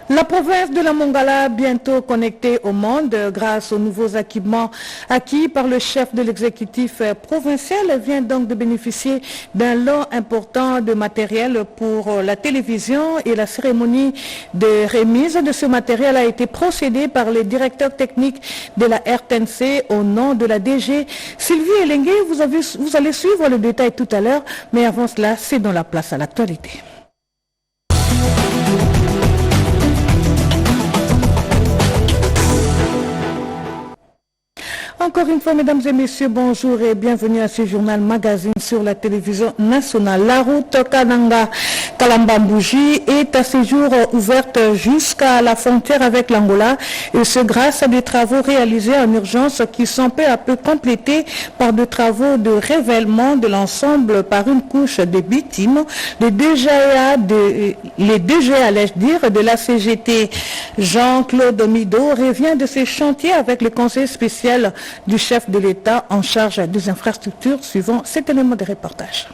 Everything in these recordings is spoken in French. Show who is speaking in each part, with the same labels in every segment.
Speaker 1: La province de la Mongala, bientôt connectée au monde grâce aux nouveaux équipements acquis par le chef de l'exécutif provincial, vient donc de bénéficier d'un lot important de matériel pour la télévision et la cérémonie de remise de ce matériel a été procédée par les directeurs techniques de la RTNC au nom de la DG. Sylvie Elengue, vous allez suivre le détail tout à l'heure, mais avant cela, c'est dans la place à l'actualité. Encore une fois, mesdames et messieurs, bonjour et bienvenue à ce journal magazine sur la télévision nationale. La route Kananga-Kalamba-Mbouji est à ce jour ouverte jusqu'à la frontière avec l'Angola, et ce grâce à des travaux réalisés en urgence qui sont peu à peu complétés par des travaux de révèlement de l'ensemble par une couche de bitume. Les DGA, allais-je dire, de la CGT, Jean-Claude Mido, revient de ces chantiers avec le conseil spécial du chef de l'État en charge des infrastructures, suivant cet élément de reportage.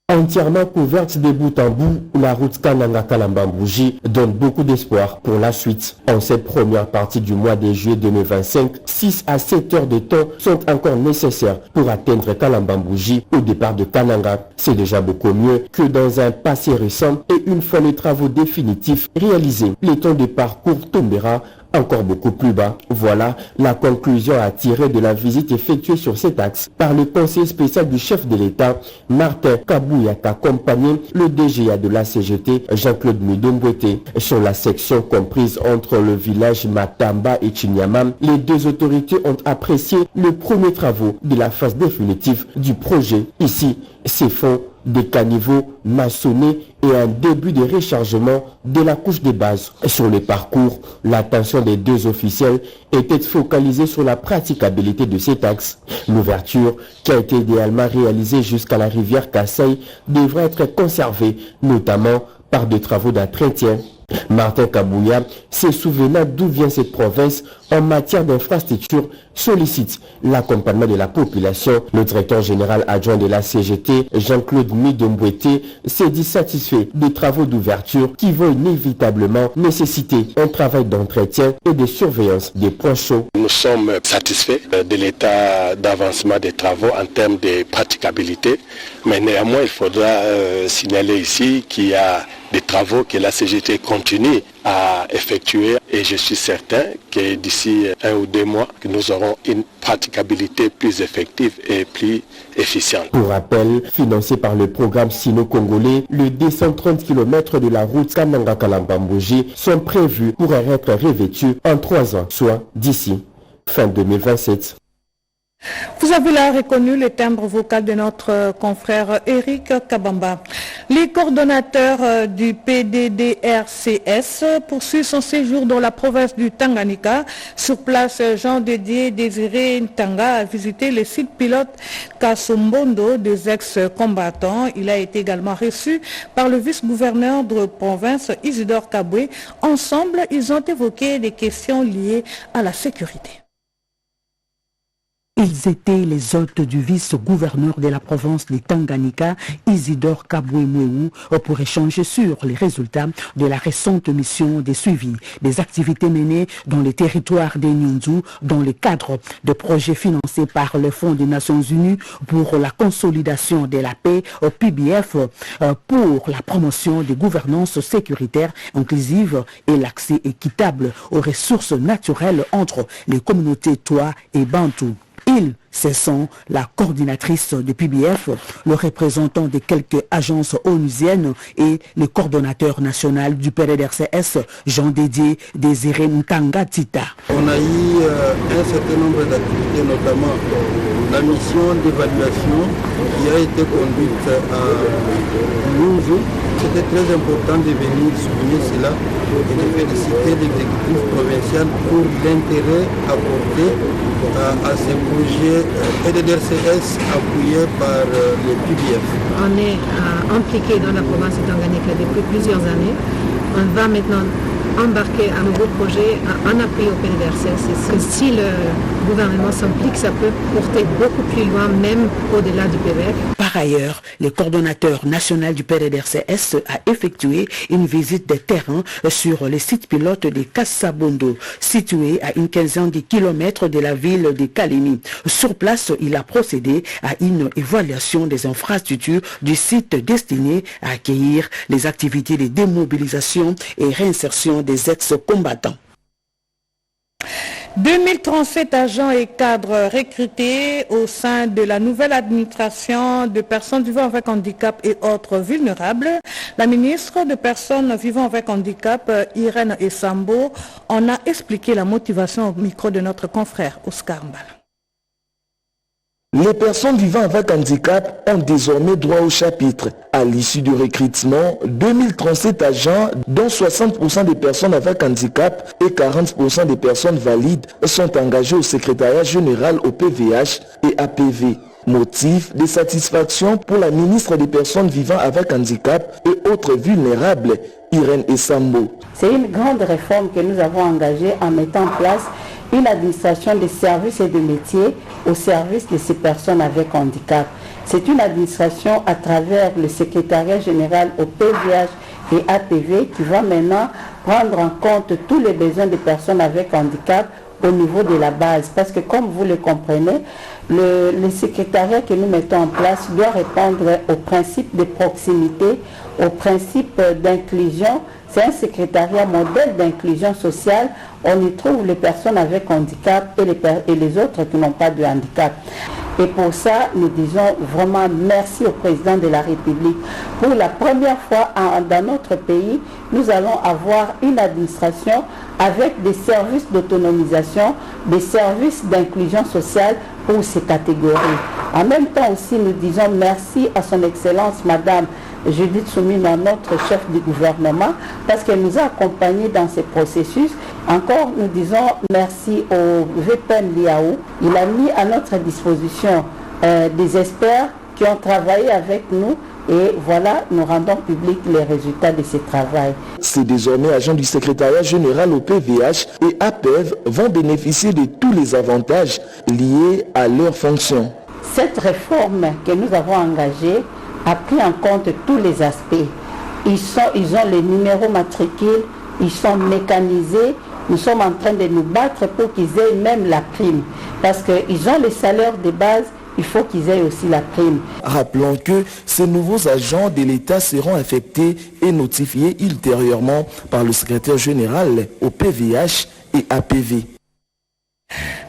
Speaker 2: Entièrement couverte de bout en bout, la route Kananga-Kalamba-Mbouji donne beaucoup d'espoir pour la suite. En cette première partie du mois de juillet 2025, 6 à 7 heures de temps sont encore nécessaires pour atteindre Kalamba-Mbouji au départ de Kananga. C'est déjà beaucoup mieux que dans un passé récent, et une fois les travaux définitifs réalisés, le temps de parcours tombera encore beaucoup plus bas. Voilà la conclusion à tirer de la visite effectuée sur cet axe par le conseiller spécial du chef de l'État, Martin Kabouya, qui accompagné le DGA de la CGT, Jean-Claude Midombouete. Sur la section comprise entre le village Matamba et Chinyamam, les deux autorités ont apprécié les premiers travaux de la phase définitive du projet. Ici, ces fonds, des caniveaux maçonnés et un début de rechargement de la couche de base. Sur le parcours, l'attention des deux officiels était focalisée sur la praticabilité de cet axe. L'ouverture, qui a été idéalement réalisée jusqu'à la rivière Kassai, devrait être conservée, notamment par des travaux d'entretien. Martin Kabouya, se souvenant d'où vient cette province en matière d'infrastructure, sollicite l'accompagnement de la population. Le directeur général adjoint de la CGT, Jean-Claude Midombouete, s'est dit satisfait des travaux d'ouverture qui vont inévitablement nécessiter un travail d'entretien et de surveillance des points chauds.
Speaker 3: Nous sommes satisfaits de l'état d'avancement des travaux en termes de praticabilité, mais néanmoins il faudra signaler ici qu'il y a des travaux que la CGT continue à effectuer, et je suis certain que d'ici 1 ou 2 mois, que nous aurons une praticabilité plus effective et plus efficiente.
Speaker 2: Pour rappel, financé par le programme sino-congolais, les 230 km de la route Kananga-Kalamba-Mbouji sont prévus pour être revêtus en 3 ans, soit d'ici fin 2027.
Speaker 1: Vous avez là reconnu le timbre vocal de notre confrère Eric Kabamba. Les coordonnateurs du PDDRCS poursuivent son séjour dans la province du Tanganyika. Sur place, Jean Dédié Désiré Ntanga a visité le site pilote Kasombondo des ex-combattants. Il a été également reçu par le vice-gouverneur de province Isidore Kabwe. Ensemble, ils ont évoqué des questions liées à la sécurité.
Speaker 4: Ils étaient les hôtes du vice-gouverneur de la province de Tanganyika, Isidore Kabwe-Mweu, pour échanger sur les résultats de la récente mission de suivi des activités menées dans les territoires des Nyunzu dans le cadre de projets financés par le Fonds des Nations Unies pour la consolidation de la paix au PBF pour la promotion des gouvernances sécuritaires inclusives et l'accès équitable aux ressources naturelles entre les communautés Twa et Bantou. Ils, ce sont la coordinatrice du PBF, le représentant de quelques agences onusiennes et le coordonnateur national du PDDRCS, Jean Dédié Désiré Ntanga Tita.
Speaker 5: On a eu un certain nombre d'activités, notamment la mission d'évaluation qui a été conduite à Nyunzu. C'était très important de venir souligner cela et de féliciter l'exécutif provincial pour l'intérêt apporté à ces projets PDDRCS appuyés par le PBF.
Speaker 6: On est impliqué dans la province de Tanganyika depuis plusieurs années. On va maintenant embarquer un nouveau projet en appui au PDDRCS. Si le gouvernement s'implique, ça peut porter beaucoup plus loin, même au-delà du PBF.
Speaker 4: Par ailleurs, le coordonnateur national du PDDRCS a effectué une visite de terrain sur le site pilote de Kassabondo, situé à une quinzaine de kilomètres de la ville de Kalemi. Sur place, il a procédé à une évaluation des infrastructures du site destiné à accueillir les activités de démobilisation et réinsertion des ex-combattants.
Speaker 1: 2037 agents et cadres recrutés au sein de la nouvelle administration de personnes vivant avec handicap et autres vulnérables. La ministre des Personnes vivant avec handicap, Irène Esambo, en a expliqué la motivation au micro de notre confrère Oscar Mbala.
Speaker 7: Les personnes vivant avec handicap ont désormais droit au chapitre. À l'issue du recrutement, 2037 agents, dont 60% des personnes avec handicap et 40% des personnes valides, sont engagés au secrétariat général au PVH et APV. Motif de satisfaction pour la ministre des Personnes vivant avec handicap et autres vulnérables, Irène Esambo.
Speaker 8: C'est une grande réforme que nous avons engagée en mettant en place une administration des services et des métiers au service de ces personnes avec handicap. C'est une administration à travers le secrétariat général au PVH et APV qui va maintenant prendre en compte tous les besoins des personnes avec handicap au niveau de la base. Parce que comme vous le comprenez, le secrétariat que nous mettons en place doit répondre au principe de proximité, au principe d'inclusion. C'est un secrétariat modèle d'inclusion sociale. On y trouve les personnes avec handicap et les autres qui n'ont pas de handicap. Et pour ça, nous disons vraiment merci au président de la République. Pour la première fois dans notre pays, nous allons avoir une administration avec des services d'autonomisation, des services d'inclusion sociale pour ces catégories. En même temps aussi, nous disons merci à son Excellence, Madame Judith Soumina, notre chef du gouvernement, parce qu'elle nous a accompagnés dans ces processus. Encore, nous disons merci au VPN Liaou. Il a mis à notre disposition des experts qui ont travaillé avec nous et voilà, nous rendons public les résultats de ce travail.
Speaker 7: Ces désormais agents du secrétariat général au PVH et APEV vont bénéficier de tous les avantages liés à leurs fonctions.
Speaker 8: Cette réforme que nous avons engagée a pris en compte tous les aspects. Ils ont les numéros matricules, ils sont mécanisés. Nous sommes en train de nous battre pour qu'ils aient même la prime. Parce qu'ils ont les salaires de base, il faut qu'ils aient aussi la prime.
Speaker 7: Rappelons que ces nouveaux agents de l'État seront affectés et notifiés ultérieurement par le secrétaire général au PVH et APV.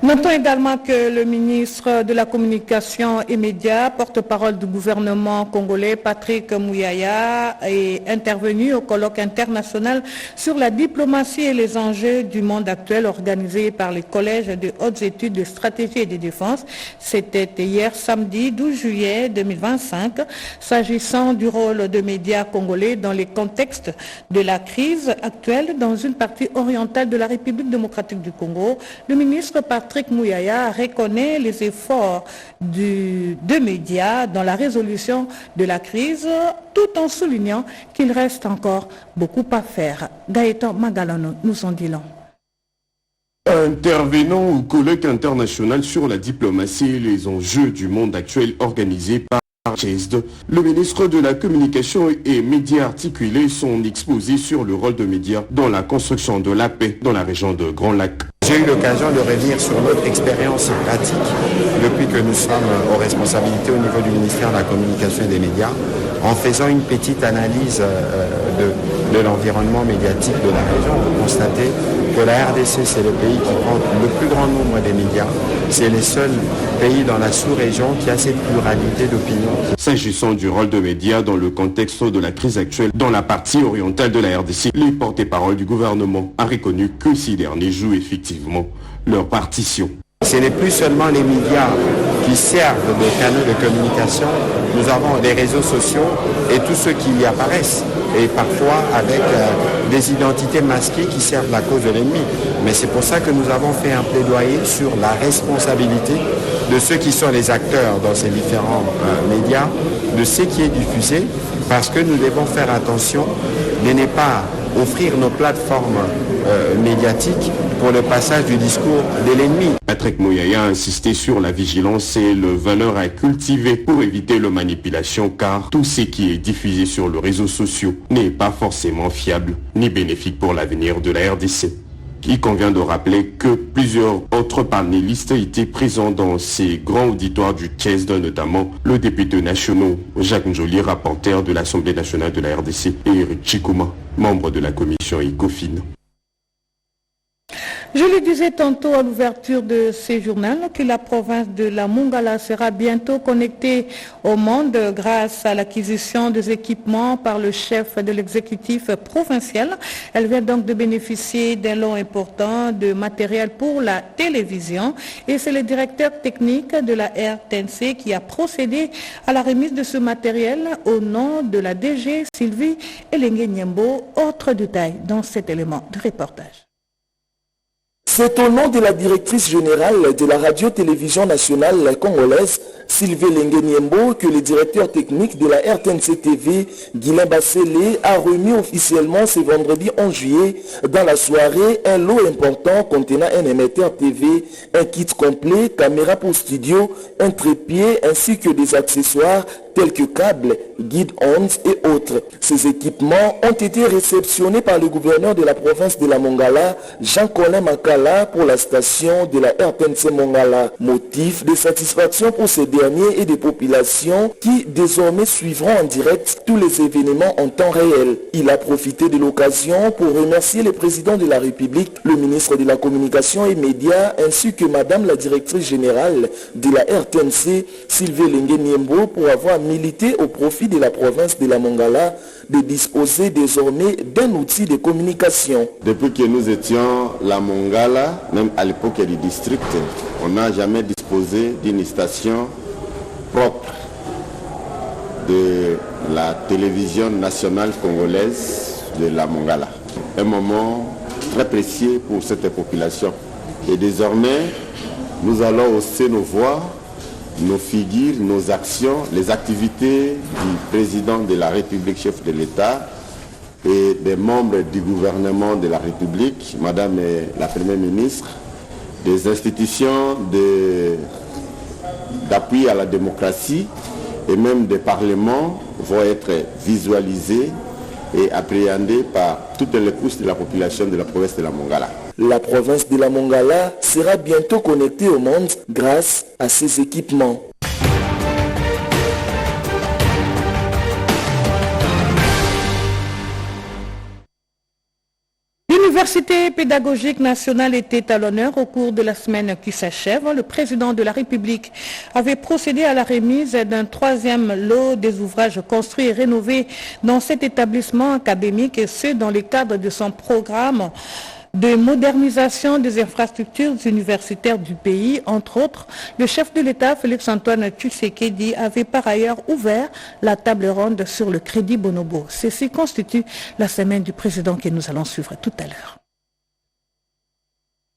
Speaker 1: Notons également que le ministre de la Communication et Médias, porte-parole du gouvernement congolais, Patrick Mouyaya, est intervenu au colloque international sur la diplomatie et les enjeux du monde actuel organisé par les collèges de hautes études de stratégie et de défense. C'était hier samedi 12 juillet 2025. S'agissant du rôle des médias congolais dans les contextes de la crise actuelle dans une partie orientale de la République démocratique du Congo, le ministre Patrick Mouyaya reconnaît les efforts des médias dans la résolution de la crise, tout en soulignant qu'il reste encore beaucoup à faire. Gaëtan Magalano nous en dit long.
Speaker 9: Intervenant au colloque international sur la diplomatie et les enjeux du monde actuel organisé par CHESD, le ministre de la Communication et Médias articulé son exposé sur le rôle des médias dans la construction de la paix dans la région de Grand Lac.
Speaker 10: J'ai eu l'occasion de revenir sur notre expérience pratique depuis que nous sommes aux responsabilités au niveau du ministère de la Communication et des Médias, en faisant une petite analyse de l'environnement médiatique de la région. Vous constatez que la RDC, c'est le pays qui compte le plus grand nombre des médias. C'est le seul pays dans la sous-région qui a cette pluralité d'opinions.
Speaker 9: S'agissant du rôle des médias dans le contexte de la crise actuelle dans la partie orientale de la RDC, les porte-parole du gouvernement a reconnu que ces derniers jouent effectivement leur partition.
Speaker 10: Ce n'est plus seulement les médias qui servent de canaux de communication. Nous avons des réseaux sociaux et tous ceux qui y apparaissent. Et parfois avec des identités masquées qui servent la cause de l'ennemi. Mais c'est pour ça que nous avons fait un plaidoyer sur la responsabilité de ceux qui sont les acteurs dans ces différents médias, de ce qui est diffusé, parce que nous devons faire attention de ne pas offrir nos plateformes médiatiques pour le passage du discours de l'ennemi.
Speaker 9: Patrick Mouyaya a insisté sur la vigilance et le valeur à cultiver pour éviter la manipulation, car tout ce qui est diffusé sur les réseaux sociaux n'est pas forcément fiable ni bénéfique pour l'avenir de la RDC. Il convient de rappeler que plusieurs autres panélistes étaient présents dans ces grands auditoires du CHESD, notamment le député national Jacques Njoli, rapporteur de l'Assemblée nationale de la RDC, et Eric Chikouma, membre de la commission ECOFIN.
Speaker 1: Je le disais tantôt à l'ouverture de ce journal que la province de la Mongala sera bientôt connectée au monde grâce à l'acquisition des équipements par le chef de l'exécutif provincial. Elle vient donc de bénéficier d'un lot important de matériel pour la télévision et c'est le directeur technique de la RTNC qui a procédé à la remise de ce matériel au nom de la DG Sylvie Elengue-Nyembo. Autre détail dans cet élément de reportage.
Speaker 7: C'est au nom de la directrice générale de la radio-télévision nationale congolaise, Sylvie Elengue-Nyembo, que le directeur technique de la RTNC TV, Guilain Bassélé, a remis officiellement ce vendredi 11 juillet dans la soirée un lot important contenant un émetteur TV, un kit complet, caméra pour studio, un trépied ainsi que des accessoires tels que câbles, guides ondes et autres. Ces équipements ont été réceptionnés par le gouverneur de la province de la Mongala, Jean-Colin Makala, pour la station de la RTNC Mongala. Motif de satisfaction pour ces derniers et des populations qui désormais suivront en direct tous les événements en temps réel. Il a profité de l'occasion pour remercier le président de la République, le ministre de la Communication et Médias, ainsi que madame la directrice générale de la RTNC, Sylvie Elengue-Nyembo, pour avoir milité au profit de la province de la Mongala de disposer désormais d'un outil de communication.
Speaker 11: Depuis que nous étions la Mongala, même à l'époque du district, on n'a jamais disposé d'une station propre de la télévision nationale congolaise de la Mongala. Un moment très précieux pour cette population. Et désormais, nous allons hausser nos voix, nos figures, nos actions, les activités du président de la République, chef de l'État, et des membres du gouvernement de la République, Madame la Première ministre, des institutions d'appui à la démocratie et même des parlements vont être visualisés et appréhendés par toutes les couches de la population de la province de la Mongala.
Speaker 7: La province de la Mongala sera bientôt connectée au monde grâce à ces équipements.
Speaker 1: L'Université pédagogique nationale était à l'honneur au cours de la semaine qui s'achève. Le président de la République avait procédé à la remise d'un 3e lot des ouvrages construits et rénovés dans cet établissement académique et ce dans le cadre de son programme de modernisation des infrastructures universitaires du pays. Entre autres, le chef de l'État, Félix-Antoine Tshisekedi, avait par ailleurs ouvert la table ronde sur le crédit Bonobo. Ceci constitue la semaine du président que nous allons suivre tout à l'heure.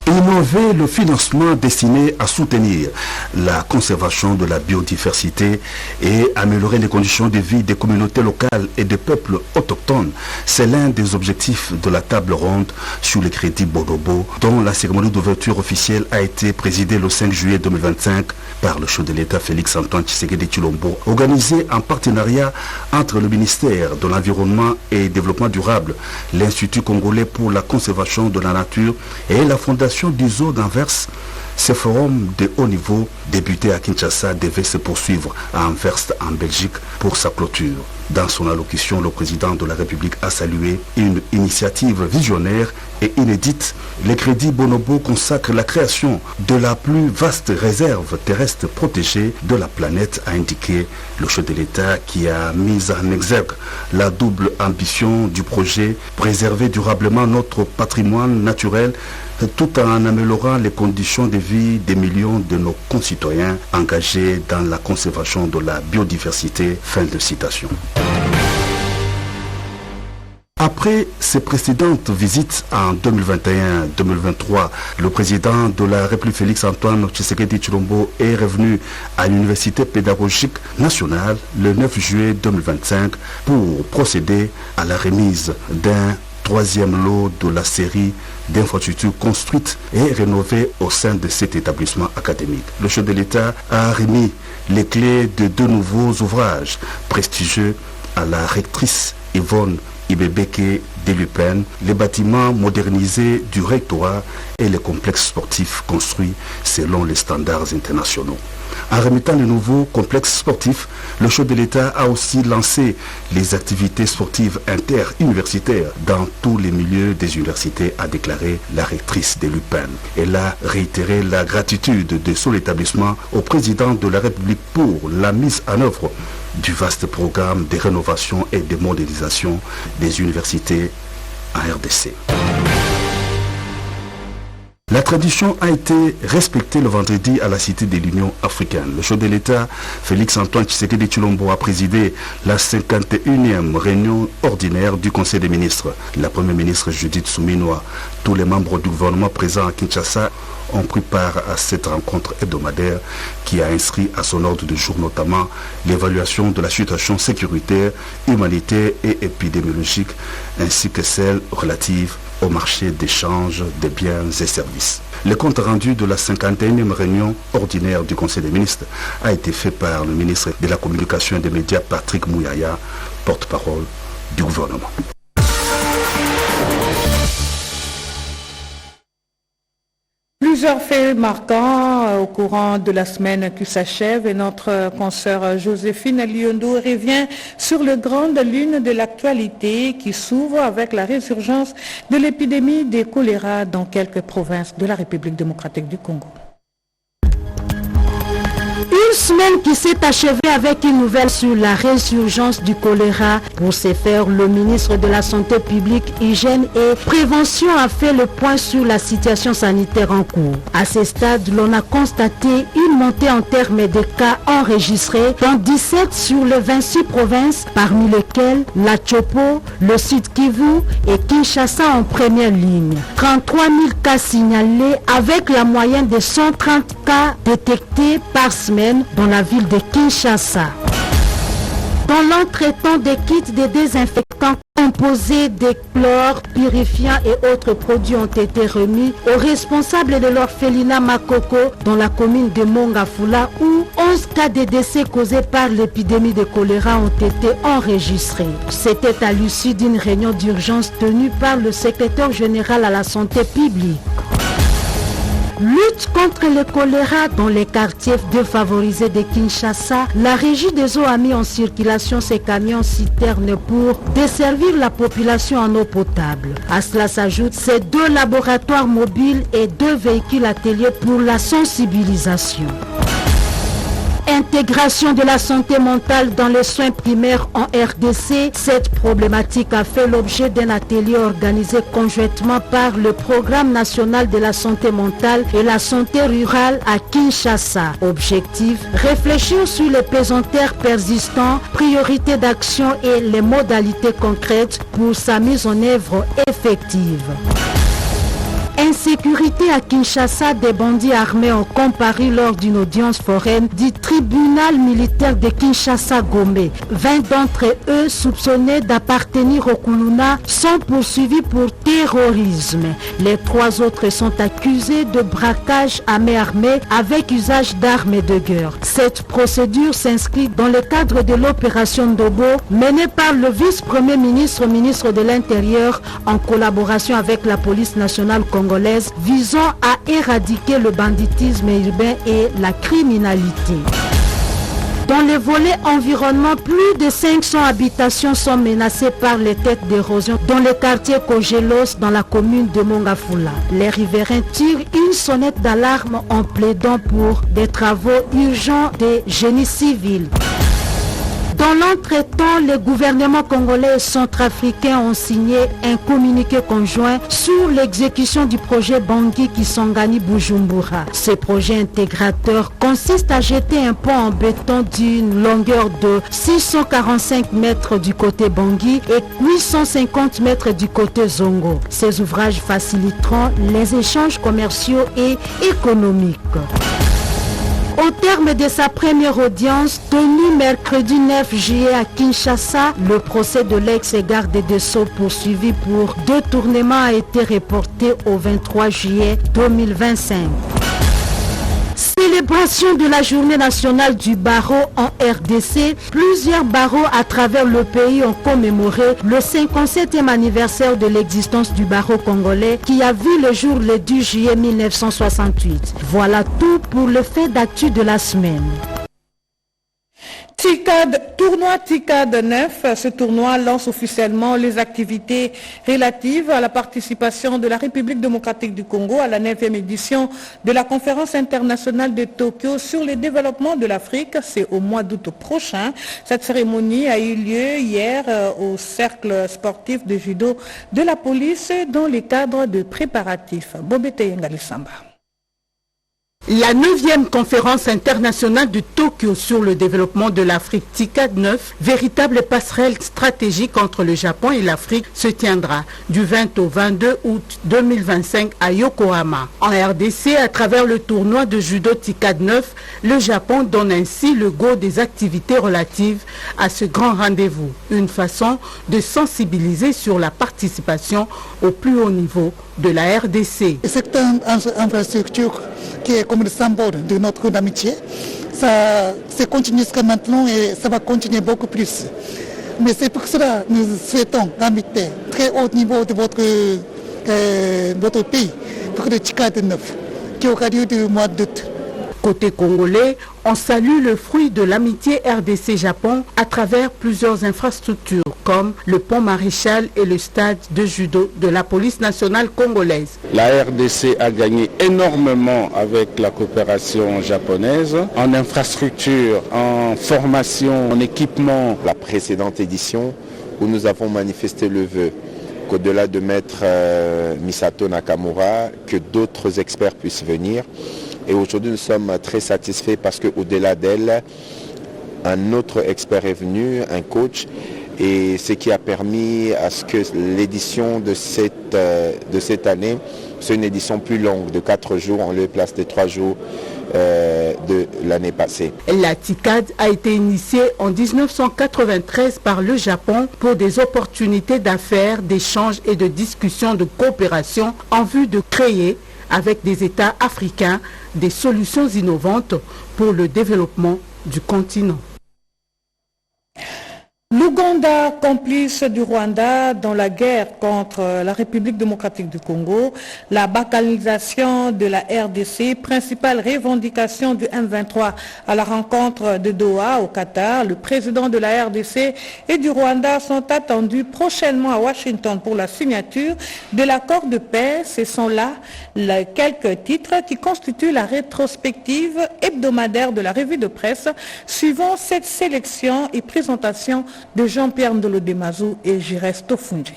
Speaker 12: Innover le financement destiné à soutenir la conservation de la biodiversité et améliorer les conditions de vie des communautés locales et des peuples autochtones, c'est l'un des objectifs de la table ronde sur le crédit Bonobo, dont la cérémonie d'ouverture officielle a été présidée le 5 juillet 2025 par le chef de l'État Félix-Antoine Tshisekedi Tshilombo, organisée en partenariat entre le ministère de l'Environnement et Développement durable, l'Institut congolais pour la conservation de la nature et la Fondation d'ISO d'Anvers. Ce forum de haut niveau débuté à Kinshasa devait se poursuivre à Anvers en Belgique pour sa clôture. Dans son allocution, le président de la République a salué une initiative visionnaire et inédite. Le crédit Bonobo consacre la création de la plus vaste réserve terrestre protégée de la planète, a indiqué le chef de l'État qui a mis en exergue la double ambition du projet, préserver durablement notre patrimoine naturel tout en améliorant les conditions de vie des millions de nos concitoyens engagés dans la conservation de la biodiversité. Fin de citation. Après ses précédentes visites en 2021-2023, le président de la République Félix-Antoine Tshisekedi Tshilombo est revenu à l'Université pédagogique nationale le 9 juillet 2025 pour procéder à la remise d'un troisième lot de la série d'infrastructures construites et rénovées au sein de cet établissement académique. Le chef de l'État a remis les clés de 2 nouveaux ouvrages prestigieux à la rectrice Yvonne Ibebeke Delupen, les bâtiments modernisés du rectorat et les complexes sportifs construits selon les standards internationaux. En remettant le nouveau complexe sportif, le chef de l'État a aussi lancé les activités sportives interuniversitaires dans tous les milieux des universités, a déclaré la rectrice de l'UPEN. Elle a réitéré la gratitude de son établissement au président de la République pour la mise en œuvre du vaste programme de rénovation et de modernisation des universités en RDC. La tradition a été respectée le vendredi à la Cité de l'Union africaine. Le chef de l'État, Félix-Antoine Tshisekedi Tshilombo, a présidé la 51e réunion ordinaire du Conseil des ministres. La première ministre Judith Suminwa, tous les membres du gouvernement présents à Kinshasa ont pris part à cette rencontre hebdomadaire qui a inscrit à son ordre du jour notamment l'évaluation de la situation sécuritaire, humanitaire et épidémiologique, ainsi que celle relative au marché d'échange des biens et services. Le compte rendu de la 51e réunion ordinaire du Conseil des ministres a été fait par le ministre de la Communication et des Médias, Patrick Mouyaya, porte-parole du gouvernement.
Speaker 1: Plusieurs faits marquants au courant de la semaine qui s'achève et notre consoeur Joséphine Liondo revient sur les grandes lunes de l'actualité qui s'ouvrent avec la résurgence de l'épidémie de choléra dans quelques provinces de la République démocratique du Congo.
Speaker 13: Une semaine qui s'est achevée avec une nouvelle sur la résurgence du choléra. Pour ce faire, le ministre de la Santé publique, Hygiène et Prévention a fait le point sur la situation sanitaire en cours. À ce stade, l'on a constaté une montée en termes de cas enregistrés dans 17 sur les 26 provinces, parmi lesquelles la Chopo, le Sud Kivu et Kinshasa en première ligne. 33 000 cas signalés avec la moyenne de 130 cas détectés par semaine dans la ville de Kinshasa. Dans l'entretemps, des kits de désinfectants composés de chlore, purifiants et autres produits ont été remis aux responsables de l'orphelinat Makoko dans la commune de Mongafula où 11 cas de décès causés par l'épidémie de choléra ont été enregistrés. C'était à l'issue d'une réunion d'urgence tenue par le secrétaire général à la santé publique. Lutte contre le choléra dans les quartiers défavorisés de Kinshasa, la régie des eaux a mis en circulation ses camions citernes pour desservir la population en eau potable. À cela s'ajoutent ces 2 laboratoires mobiles et 2 véhicules ateliers pour la sensibilisation. Intégration de la santé mentale dans les soins primaires en RDC, cette problématique a fait l'objet d'un atelier organisé conjointement par le Programme national de la santé mentale et la santé rurale à Kinshasa. Objectif, réfléchir sur les pesanteurs persistants, priorités d'action et les modalités concrètes pour sa mise en œuvre effective. Insécurité à Kinshasa, des bandits armés ont comparu lors d'une audience foraine du tribunal militaire de Kinshasa-Gombe. 20 d'entre eux soupçonnés d'appartenir au Kuluna sont poursuivis pour terrorisme. Les 3 autres sont accusés de braquage à main armée avec usage d'armes de guerre. Cette procédure s'inscrit dans le cadre de l'opération Ndobo menée par le vice-premier ministre, ministre de l'Intérieur, en collaboration avec la police nationale congolaise visant à éradiquer le banditisme urbain et la criminalité. Dans le volet environnement, plus de 500 habitations sont menacées par les têtes d'érosion dans le quartier Kogelos dans la commune de Mongafula. Les riverains tirent une sonnette d'alarme en plaidant pour des travaux urgents de génie civil. Dans l'entretemps, les gouvernements congolais et centrafricains ont signé un communiqué conjoint sur l'exécution du projet Bangui Kisangani Bujumbura. Ce projet intégrateur consiste à jeter un pont en béton d'une longueur de 645 mètres du côté Bangui et 850 mètres du côté Zongo. Ces ouvrages faciliteront les échanges commerciaux et économiques. Au terme de sa première audience, tenue mercredi 9 juillet à Kinshasa, le procès de l'ex-garde des Sceaux poursuivi pour détournement a été reporté au 23 juillet 2025. Célébration de la journée nationale du barreau en RDC, plusieurs barreaux à travers le pays ont commémoré le 57e anniversaire de l'existence du barreau congolais qui a vu le jour le 10 juillet 1968. Voilà tout pour le fait d'actu de la semaine.
Speaker 1: Tournoi TICAD 9, ce tournoi lance officiellement les activités relatives à la participation de la République démocratique du Congo à la 9e édition de la conférence internationale de Tokyo sur le développement de l'Afrique. C'est au mois d'août prochain. Cette cérémonie a eu lieu hier au cercle sportif de judo de la police dans le cadre de préparatifs. Bobete Yengalisamba.
Speaker 4: La 9e conférence internationale de Tokyo sur le développement de l'Afrique TICAD 9, véritable passerelle stratégique entre le Japon et l'Afrique, se tiendra du 20 au 22 août 2025 à Yokohama. En RDC, à travers le tournoi de judo TICAD 9, le Japon donne ainsi le go des activités relatives à ce grand rendez-vous. Une façon de sensibiliser sur la participation au plus haut niveau de la RDC.
Speaker 14: C'est une infrastructure qui est comme le symbole de notre amitié. Ça continue jusqu'à maintenant et ça va continuer beaucoup plus. Mais c'est pour cela que nous souhaitons inviter très haut niveau de votre pays pour le TICAD 9 qui aura lieu du mois d'août.
Speaker 4: Côté congolais, on salue le fruit de l'amitié RDC-Japon à travers plusieurs infrastructures comme le pont Maréchal et le stade de judo de la police nationale congolaise.
Speaker 15: La RDC a gagné énormément avec la coopération japonaise en infrastructure, en formation, en équipement.
Speaker 10: La précédente édition où nous avons manifesté le vœu qu'au-delà de Maître Misato Nakamura, que d'autres experts puissent venir. Et aujourd'hui, nous sommes très satisfaits parce qu'au-delà d'elle, un autre expert est venu, un coach, et ce qui a permis à ce que l'édition de cette année soit une édition plus longue, de 4 jours en lieu et place des 3 jours de l'année passée.
Speaker 4: La TICAD a été initiée en 1993 par le Japon pour des opportunités d'affaires, d'échanges et de discussions de coopération en vue de créer avec des États africains des solutions innovantes pour le développement du continent.
Speaker 1: L'Ouganda, complice du Rwanda dans la guerre contre la République démocratique du Congo, la balkanisation de la RDC, principale revendication du M23 à la rencontre de Doha au Qatar. Le président de la RDC et du Rwanda sont attendus prochainement à Washington pour la signature de l'accord de paix. Ce sont là quelques titres qui constituent la rétrospective hebdomadaire de la revue de presse suivant cette sélection et présentation de Jean-Pierre Ndolo-Demazou et Girest Tofunji.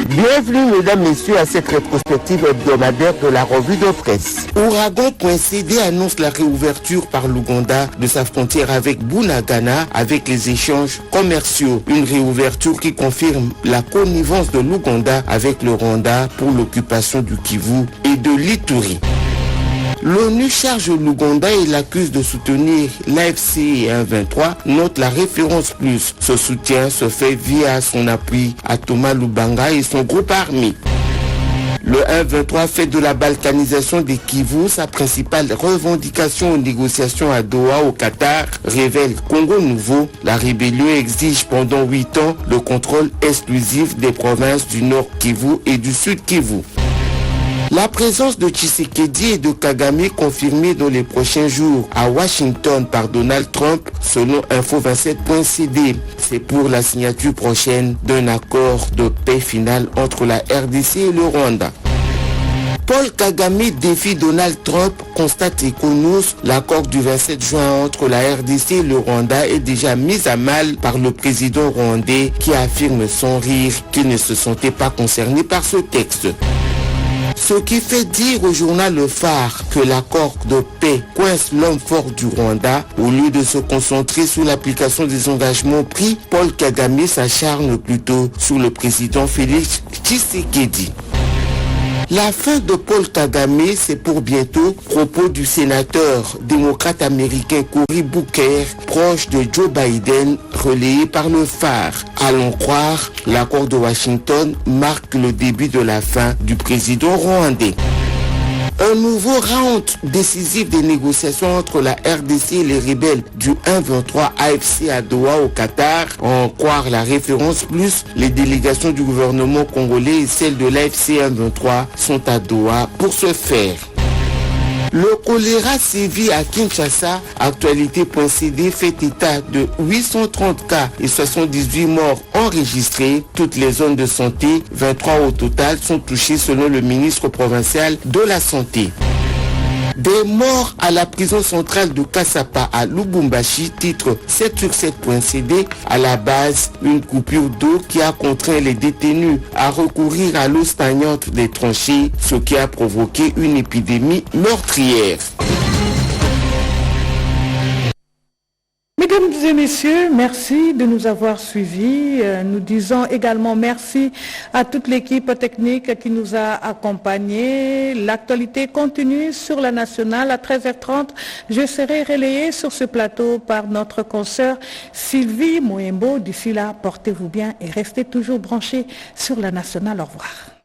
Speaker 16: Bienvenue mesdames, messieurs à cette rétrospective hebdomadaire de la revue de presse. Ouragan.cd annonce la réouverture par l'Ouganda de sa frontière avec Bunagana avec les échanges commerciaux. Une réouverture qui confirme la connivence de l'Ouganda avec le Rwanda pour l'occupation du Kivu et de l'Ituri. L'ONU charge l'Ouganda et l'accuse de soutenir l'AFC et M23, note la référence plus. Ce soutien se fait via son appui à Thomas Lubanga et son groupe armé. Le M23 fait de la balkanisation des Kivu sa principale revendication aux négociations à Doha au Qatar, révèle Congo Nouveau. La rébellion exige pendant 8 ans le contrôle exclusif des provinces du Nord Kivu et du Sud Kivu. La présence de Tshisekedi et de Kagame confirmée dans les prochains jours à Washington par Donald Trump, selon Info27.cd. C'est pour la signature prochaine d'un accord de paix final entre la RDC et le Rwanda. Paul Kagame défie Donald Trump, constate Econos. L'accord du 27 juin entre la RDC et le Rwanda est déjà mis à mal par le président rwandais qui affirme sans rire qu'il ne se sentait pas concerné par ce texte. Ce qui fait dire au journal Le Phare que l'accord de paix coince l'homme fort du Rwanda. Au lieu de se concentrer sur l'application des engagements pris, Paul Kagame s'acharne plutôt sur le président Félix Tshisekedi. La fin de Paul Kagame, c'est pour bientôt, propos du sénateur démocrate américain Cory Booker, proche de Joe Biden, relayé par le phare. Allons croire, l'accord de Washington marque le début de la fin du président rwandais. Un nouveau round décisif des négociations entre la RDC et les rebelles du 1-23 AFC à Doha au Qatar. En croire la référence plus, les délégations du gouvernement congolais et celles de l'AFC 1-23 sont à Doha pour ce faire. Le choléra sévit à Kinshasa. Actualité.cd fait état de 830 cas et 78 morts enregistrés. Toutes les zones de santé, 23 au total, sont touchées selon le ministre provincial de la Santé. Des morts à la prison centrale de Kassapa à Lubumbashi, titre 7sur7.cd. À la base, une coupure d'eau qui a contraint les détenus à recourir à l'eau stagnante des tranchées, ce qui a provoqué une épidémie meurtrière.
Speaker 1: Mesdames et messieurs, merci de nous avoir suivis. Nous disons également merci à toute l'équipe technique qui nous a accompagnés. L'actualité continue sur la nationale à 13h30. Je serai relayée sur ce plateau par notre consoeur Sylvie Moembo. D'ici là, portez-vous bien et restez toujours branchés sur la nationale. Au revoir.